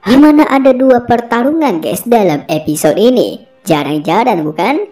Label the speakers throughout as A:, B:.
A: Gimana ada dua pertarungan guys dalam episode ini? Jarang-jarang bukan?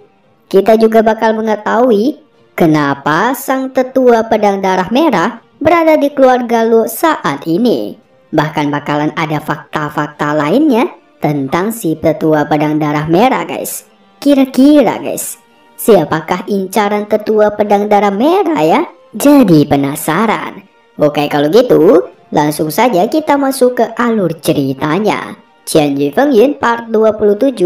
A: Kita juga bakal mengetahui kenapa sang tetua pedang darah merah berada di keluarga Luo saat ini. Bahkan bakalan ada fakta-fakta lainnya tentang si tetua pedang darah merah guys. Kira-kira guys, siapakah incaran tetua pedang darah merah ya? Jadi penasaran. Oke kalau gitu, langsung saja kita masuk ke alur ceritanya. Qianji Fengyin part 27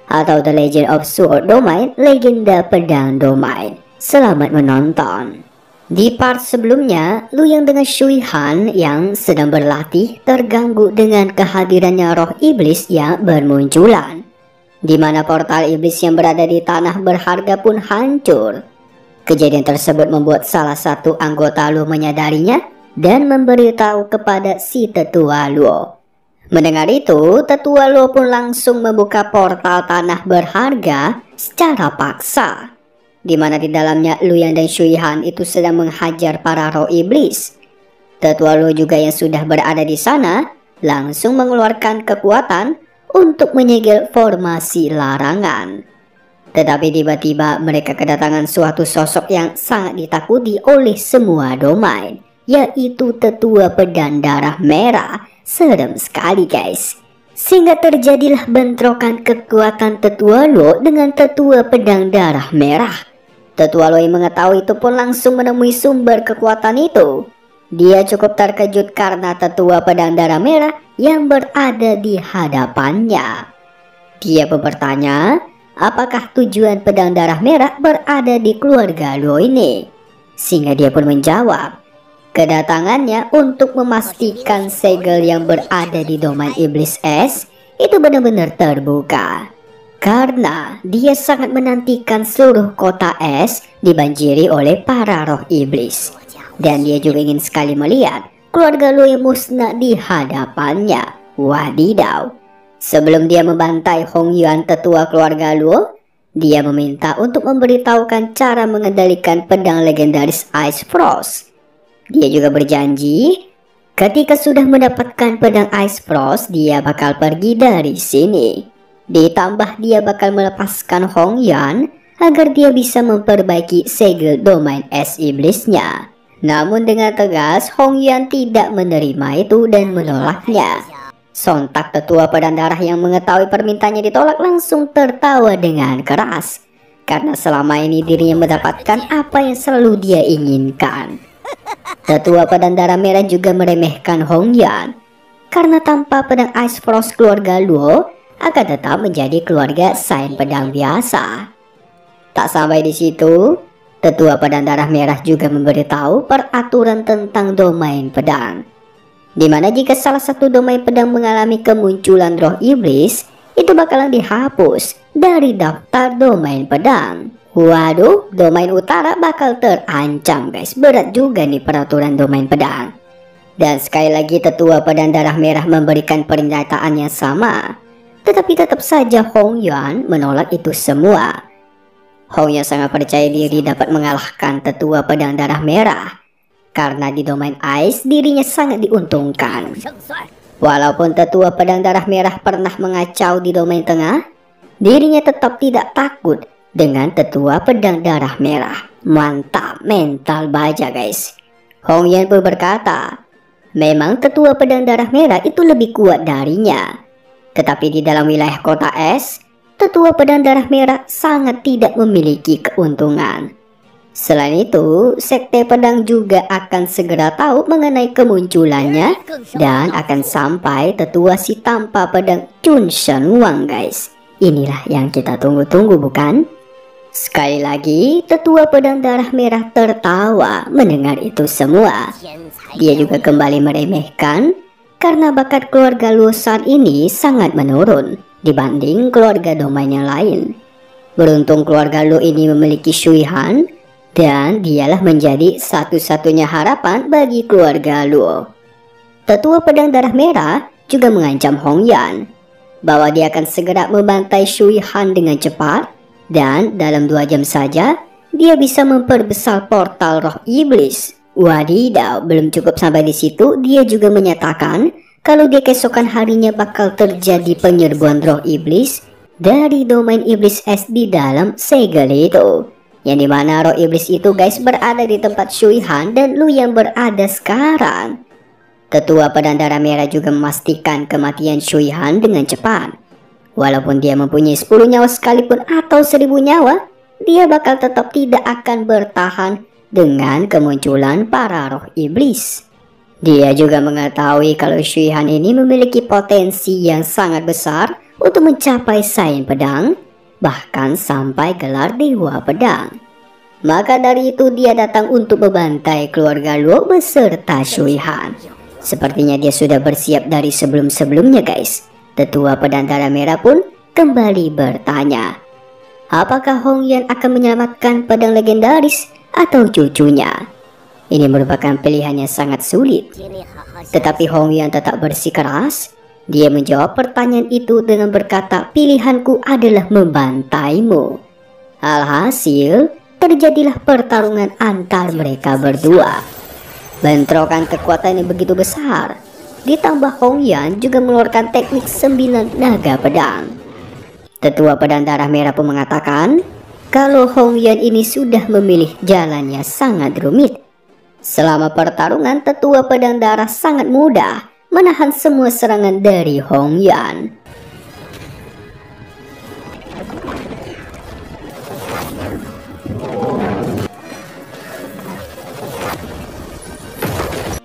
A: atau The Legend of Sword Domain, Legenda Pedang Domain. Selamat menonton. Di part sebelumnya, Lu Yang dengan Shui Han yang sedang berlatih terganggu dengan kehadirannya roh iblis yang bermunculan, di mana portal iblis yang berada di tanah berharga pun hancur. Kejadian tersebut membuat salah satu anggota Luo menyadarinya dan memberitahu kepada si tetua Luo. Mendengar itu, tetua Luo pun langsung membuka portal tanah berharga secara paksa, di mana di dalamnya Lu Yang dan Shui Han itu sedang menghajar para roh iblis. Tetua Luo juga yang sudah berada di sana langsung mengeluarkan kekuatan untuk menyegel formasi larangan. Tetapi tiba-tiba mereka kedatangan suatu sosok yang sangat ditakuti oleh semua domain, yaitu tetua pedang darah merah. Serem sekali guys. Sehingga terjadilah bentrokan kekuatan tetua Luo dengan tetua pedang darah merah. Tetua Luo yang mengetahui itu pun langsung menemui sumber kekuatan itu. Dia cukup terkejut karena tetua pedang darah merah yang berada di hadapannya. Dia pun bertanya, apakah tujuan pedang darah merah berada di keluarga Luo ini? Sehingga dia pun menjawab, kedatangannya untuk memastikan segel yang berada di domain iblis es itu benar-benar terbuka. Karena dia sangat menantikan seluruh kota es dibanjiri oleh para roh iblis. Dan dia juga ingin sekali melihat keluarga Luo yang musnah di hadapannya. Wadidaw. Sebelum dia membantai Hong Yuan tetua keluarga Luo, dia meminta untuk memberitahukan cara mengendalikan pedang legendaris Ice Frost. Dia juga berjanji, ketika sudah mendapatkan pedang Ice Frost, dia bakal pergi dari sini. Ditambah dia bakal melepaskan Hong Yuan agar dia bisa memperbaiki segel domain es iblisnya. Namun dengan tegas, Hong Yuan tidak menerima itu dan menolaknya. Sontak tetua pedang darah yang mengetahui permintaannya ditolak langsung tertawa dengan keras, karena selama ini dirinya mendapatkan apa yang selalu dia inginkan. Tetua pedang darah merah juga meremehkan Hong Yuan, karena tanpa pedang Ice Frost keluarga Luo akan tetap menjadi keluarga Saint pedang biasa. Tak sampai di situ, tetua pedang darah merah juga memberitahu peraturan tentang domain pedang, di mana jika salah satu domain pedang mengalami kemunculan roh iblis, itu bakalan dihapus dari daftar domain pedang. Waduh, domain utara bakal terancam guys. Berat juga nih peraturan domain pedang. Dan sekali lagi tetua pedang darah merah memberikan pernyataan yang sama. Tetapi tetap saja Hong Yuan menolak itu semua. Hong Yuan sangat percaya diri dapat mengalahkan tetua pedang darah merah, karena di domain ice dirinya sangat diuntungkan. Walaupun tetua pedang darah merah pernah mengacau di domain tengah, dirinya tetap tidak takut dengan tetua pedang darah merah. Mantap, mental baja guys. Hong Yuan pun berkata, memang tetua pedang darah merah itu lebih kuat darinya. Tetapi di dalam wilayah kota es, tetua pedang darah merah sangat tidak memiliki keuntungan. Selain itu, sekte pedang juga akan segera tahu mengenai kemunculannya dan akan sampai tetua si tanpa pedang Chun Shen Wang guys. Inilah yang kita tunggu-tunggu bukan? Sekali lagi, tetua pedang darah merah tertawa mendengar itu semua. Dia juga kembali meremehkan karena bakat keluarga Luo saat ini sangat menurun dibanding keluarga domain yang lain. Beruntung keluarga Luo ini memiliki Shui Han, dan dialah menjadi satu-satunya harapan bagi keluarga Luo. Tetua pedang darah merah juga mengancam Hong Yuan bahwa dia akan segera membantai Shui Han dengan cepat, dan dalam 2 jam saja dia bisa memperbesar portal roh iblis Wadidaw, belum cukup sampai di situ, dia juga menyatakan kalau dia keesokan harinya bakal terjadi penyerbuan roh iblis dari domain iblis es di dalam segel itu. Yang dimana roh iblis itu guys berada di tempat Shui Han dan Lu yang berada sekarang. Tetua Pedang Darah Merah juga memastikan kematian Shui Han dengan cepat. Walaupun dia mempunyai 10 nyawa sekalipun atau 1000 nyawa, dia bakal tetap tidak akan bertahan dengan kemunculan para roh iblis. Dia juga mengetahui kalau Shui Han ini memiliki potensi yang sangat besar untuk mencapai Saint Pedang, bahkan sampai gelar Dewa Pedang. Maka dari itu dia datang untuk membantai keluarga Luo beserta Shui Han. Sepertinya dia sudah bersiap dari sebelum-sebelumnya guys. Tetua Pedang Darah Merah pun kembali bertanya, apakah Hong Yuan akan menyelamatkan pedang legendaris atau cucunya? Ini merupakan pilihan yang sangat sulit. Tetapi Hong Yuan tetap bersikeras. Dia menjawab pertanyaan itu dengan berkata, pilihanku adalah membantaimu. Alhasil, terjadilah pertarungan antar mereka berdua. Bentrokan kekuatan yang begitu besar. Ditambah Hong Yuan juga mengeluarkan teknik 9 naga pedang. Tetua Pedang Darah Merah pun mengatakan kalau Hong Yuan ini sudah memilih jalannya sangat rumit. Selama pertarungan, Tetua Pedang Darah sangat mudah menahan semua serangan dari Hong Yuan.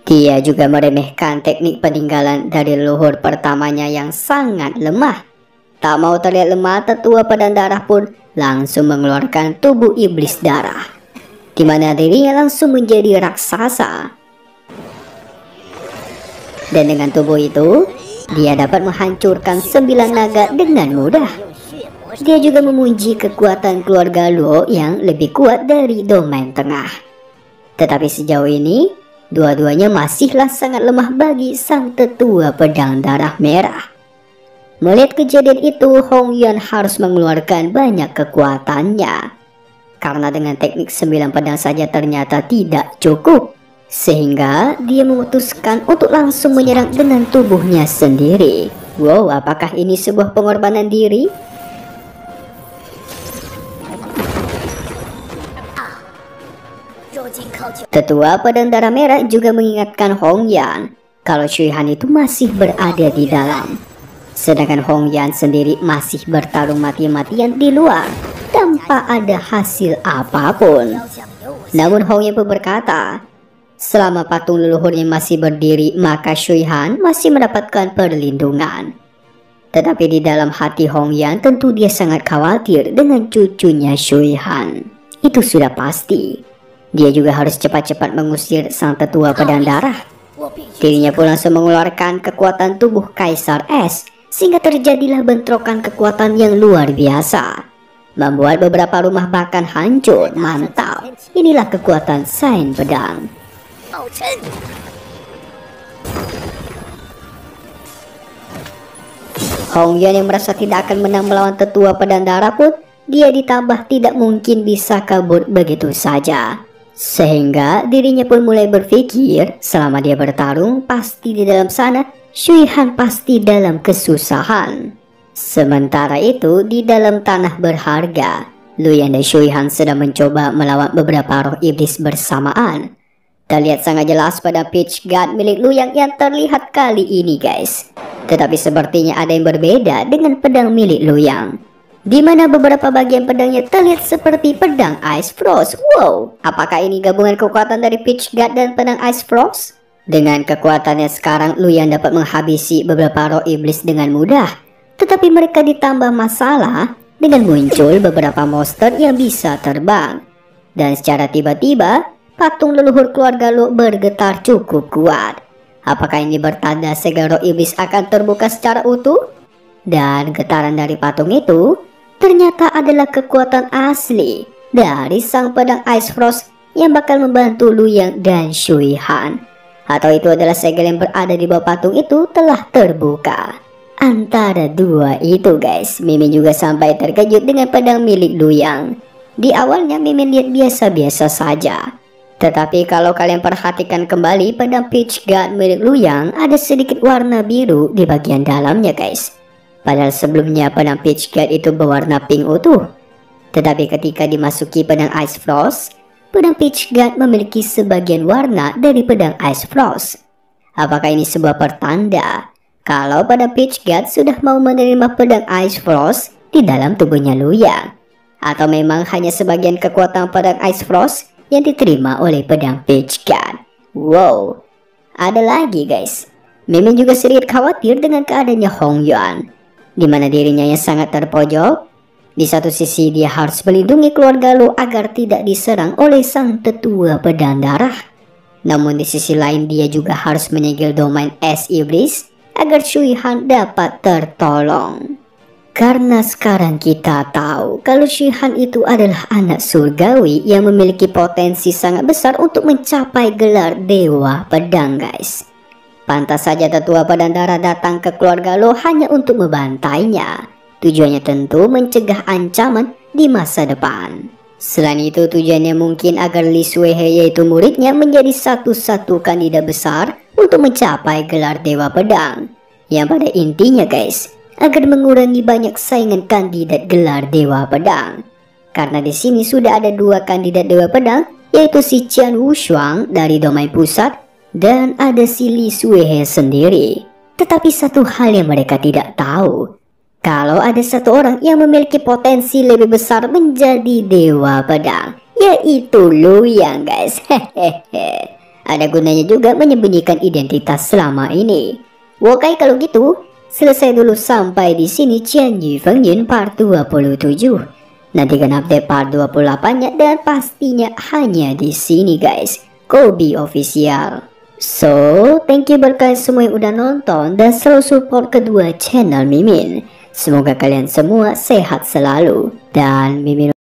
A: Dia juga meremehkan teknik peninggalan dari leluhur pertamanya yang sangat lemah. Tak mau terlihat lemah, Tetua Pedang Darah pun langsung mengeluarkan tubuh iblis darah, di mana dirinya langsung menjadi raksasa. Dan dengan tubuh itu, dia dapat menghancurkan 9 naga dengan mudah. Dia juga memuji kekuatan keluarga Luo yang lebih kuat dari domain tengah. Tetapi sejauh ini, dua-duanya masihlah sangat lemah bagi sang Tetua Pedang Darah Merah. Melihat kejadian itu, Hong Yuan harus mengeluarkan banyak kekuatannya. Karena dengan teknik 9 pedang saja ternyata tidak cukup. Sehingga dia memutuskan untuk langsung menyerang dengan tubuhnya sendiri. Wow, apakah ini sebuah pengorbanan diri? Tetua Pedang Darah Merah juga mengingatkan Hong Yuan kalau Shui Han itu masih berada di dalam. Sedangkan Hong Yuan sendiri masih bertarung mati-matian di luar tanpa ada hasil apapun. Namun Hong Yuan pun berkata, selama patung leluhurnya masih berdiri, maka Shui Han masih mendapatkan perlindungan. Tetapi di dalam hati Hong Yuan tentu dia sangat khawatir dengan cucunya Shui Han. Itu sudah pasti. Dia juga harus cepat-cepat mengusir sang Tetua Pedang Darah. Dirinya pun langsung mengeluarkan kekuatan tubuh Kaisar Es, sehingga terjadilah bentrokan kekuatan yang luar biasa. Membuat beberapa rumah bahkan hancur. Mantap. Inilah kekuatan Saint Pedang. Hong Yuan yang merasa tidak akan menang melawan Tetua Pedang Darah pun, dia ditambah tidak mungkin bisa kabur begitu saja. Sehingga dirinya pun mulai berpikir, selama dia bertarung, pasti di dalam sana Shui Han pasti dalam kesusahan. Sementara itu, di dalam tanah berharga, Lu Yan dan Shui Han sedang mencoba melawan beberapa roh iblis bersamaan. Terlihat sangat jelas pada pitch guard milik Lu Yang yang terlihat kali ini guys. Tetapi sepertinya ada yang berbeda dengan pedang milik Lu Yang, di mana beberapa bagian pedangnya terlihat seperti pedang Ice Frost. Wow, apakah ini gabungan kekuatan dari Pitch Guard dan pedang Ice Frost? Dengan kekuatannya sekarang, Lu Yan dapat menghabisi beberapa roh iblis dengan mudah. Tetapi mereka ditambah masalah dengan muncul beberapa monster yang bisa terbang. Dan secara tiba-tiba, patung leluhur keluarga Lu bergetar cukup kuat. Apakah ini bertanda segel roh iblis akan terbuka secara utuh? Dan getaran dari patung itu ternyata adalah kekuatan asli dari sang pedang Ice Frost yang bakal membantu Lu Yang dan Shui Han. Atau itu adalah segel yang berada di bawah patung itu telah terbuka. Antara dua itu guys, Mimin juga sampai terkejut dengan pedang milik Lu Yang. Di awalnya Mimin lihat biasa-biasa saja. Tetapi kalau kalian perhatikan kembali pedang Peach Guard milik Luyang ada sedikit warna biru di bagian dalamnya guys. Padahal sebelumnya pedang Peach Guard itu berwarna pink utuh. Tetapi ketika dimasuki pedang Ice Frost, pedang Peach Guard memiliki sebagian warna dari pedang Ice Frost. Apakah ini sebuah pertanda kalau pedang Peach Guard sudah mau menerima pedang Ice Frost di dalam tubuhnya Luyang? Atau memang hanya sebagian kekuatan pedang Ice Frost yang diterima oleh pedang Peach Guard? Wow, ada lagi guys. Mimin juga sedikit khawatir dengan keadaannya Hong Yuan, di mana dirinya yang sangat terpojok. Di satu sisi dia harus melindungi keluarga Lu agar tidak diserang oleh sang tetua pedang darah. Namun di sisi lain dia juga harus menyegel domain es iblis agar Shui Han dapat tertolong. Karena sekarang kita tahu kalau Shui Han itu adalah anak surgawi yang memiliki potensi sangat besar untuk mencapai gelar Dewa Pedang guys. Pantas saja tetua pedang darah datang ke keluarga Lu hanya untuk membantainya. Tujuannya tentu mencegah ancaman di masa depan. Selain itu tujuannya mungkin agar Li Suihe yaitu muridnya menjadi satu-satu kandidat besar untuk mencapai gelar Dewa Pedang. Yang pada intinya guys, agar mengurangi banyak saingan kandidat gelar Dewa Pedang. Karena di sini sudah ada 2 kandidat Dewa Pedang, yaitu si Qian Wushuang dari domain pusat dan ada si Li Suihe sendiri. Tetapi satu hal yang mereka tidak tahu, kalau ada satu orang yang memiliki potensi lebih besar menjadi Dewa Pedang, yaitu Luyang guys. Hehehe. Ada gunanya juga menyembunyikan identitas selama ini. Oke kalau gitu, selesai dulu sampai di sini Qian Yu Feng Yun part 27. Nantikan update part 28-nya dan pastinya hanya di sini guys, Kobi Official. So, thank you buat kalian semua yang udah nonton dan selalu support kedua channel Mimin. Semoga kalian semua sehat selalu dan Mimin